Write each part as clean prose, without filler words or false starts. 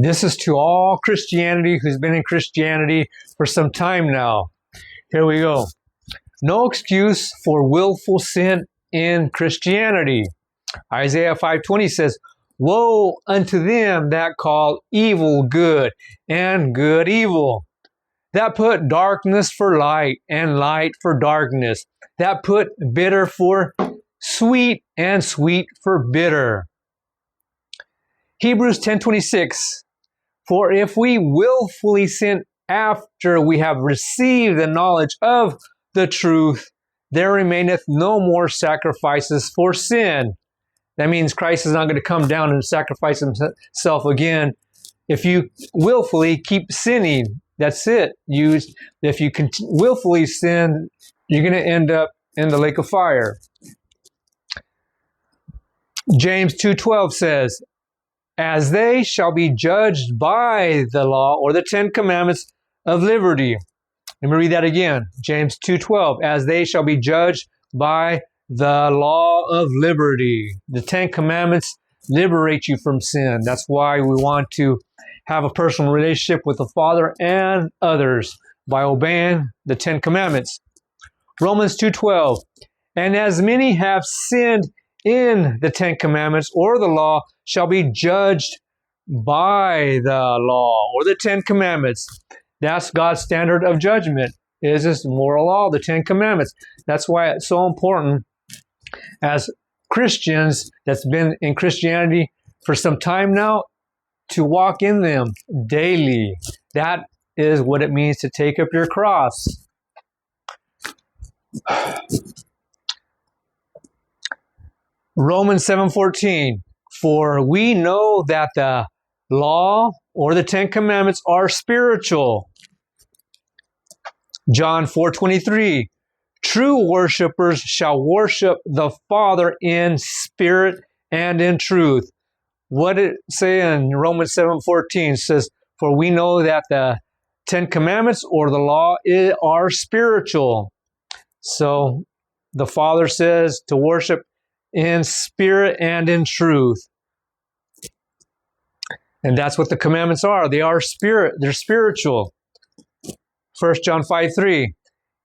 This is to all Christianity who's been in Christianity for some time now. Here we go. No excuse for willful sin in Christianity. Isaiah 5:20 says, "Woe unto them that call evil good and good evil, that put darkness for light and light for darkness, that put bitter for sweet and sweet for bitter." Hebrews 10:26, "For if we willfully sin after we have received the knowledge of the truth, there remaineth no more sacrifices for sin." That means Christ is not going to come down and sacrifice himself again. If you willfully keep sinning, that's it. If you willfully sin, you're going to end up in the lake of fire. James 2:12 says, "As they shall be judged by the law," or the 10 Commandments of liberty. Let me read that again. James 2:12, "As they shall be judged by the law of liberty." The 10 Commandments liberate you from sin. That's why we want to have a personal relationship with the Father and others by obeying the 10 Commandments. Romans 2:12, "And as many have sinned in the 10 Commandments or the law shall be judged by the law," or the 10 Commandments. That's God's standard of judgment, is this moral law, the 10 Commandments. That's why it's so important as Christians that's been in Christianity for some time now to walk in them daily. That is what it means to take up your cross. Romans 7:14, "For we know that the law," or the 10 Commandments, "are spiritual." John 4:23, "True worshipers shall worship the Father in spirit and in truth." What did it say in Romans 7:14? It says, "For we know that the 10 Commandments or the law are spiritual." So the Father says to worship in spirit and in truth. And that's what the commandments are. They are spirit. They're spiritual. 1 John 5:3,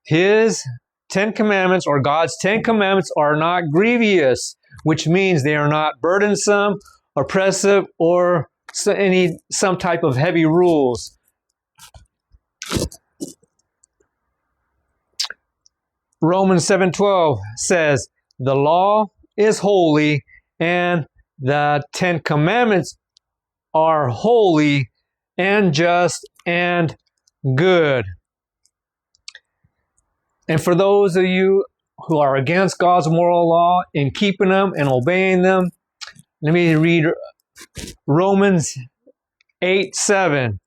"His 10 Commandments, or God's 10 Commandments, are not grievous," which means they are not burdensome, oppressive, or some type of heavy rules. Romans 7:12 says, "The law is holy, and the 10 Commandments are holy and just and good." And for those of you who are against God's moral law in keeping them and obeying them, let me read Romans 8:7.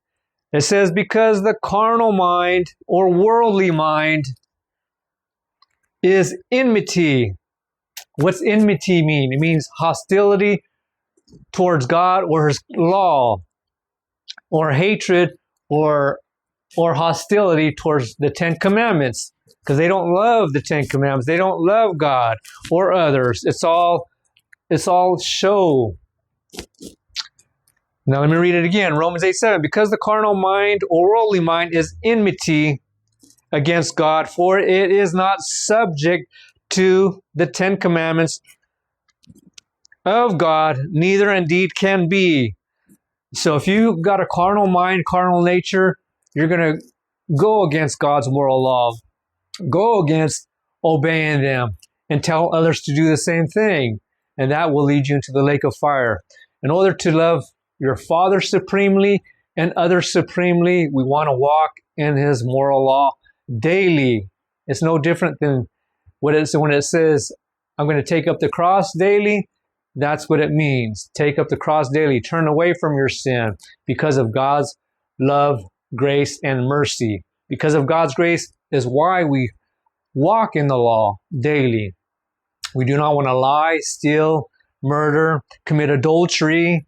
It says, "Because the carnal mind or worldly mind is enmity." What's enmity mean? It means hostility towards God or His law, or hatred or hostility towards the 10 Commandments, because they don't love the 10 Commandments. They don't love God or others. It's all show. Now let me read it again. Romans 8:7. "Because the carnal mind or worldly mind is enmity against God, for it is not subject to the 10 Commandments of God, neither indeed can be." So if you've got a carnal mind, carnal nature, you're going to go against God's moral law, go against obeying them, and tell others to do the same thing. And that will lead you into the lake of fire. In order to love your Father supremely and others supremely, we want to walk in His moral law daily. It's no different than when it says, "I'm going to take up the cross daily." That's what it means. Take up the cross daily. Turn away from your sin because of God's love, grace, and mercy. Because of God's grace is why we walk in the law daily. We do not want to lie, steal, murder, commit adultery,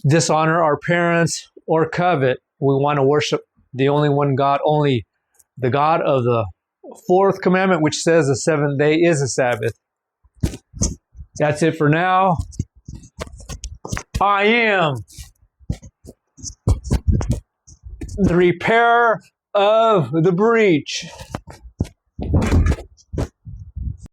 dishonor our parents, or covet. We want to worship the only one God, only the God of the 4th commandment, which says the 7th day is a Sabbath. That's it for now. I am the repair of the breach.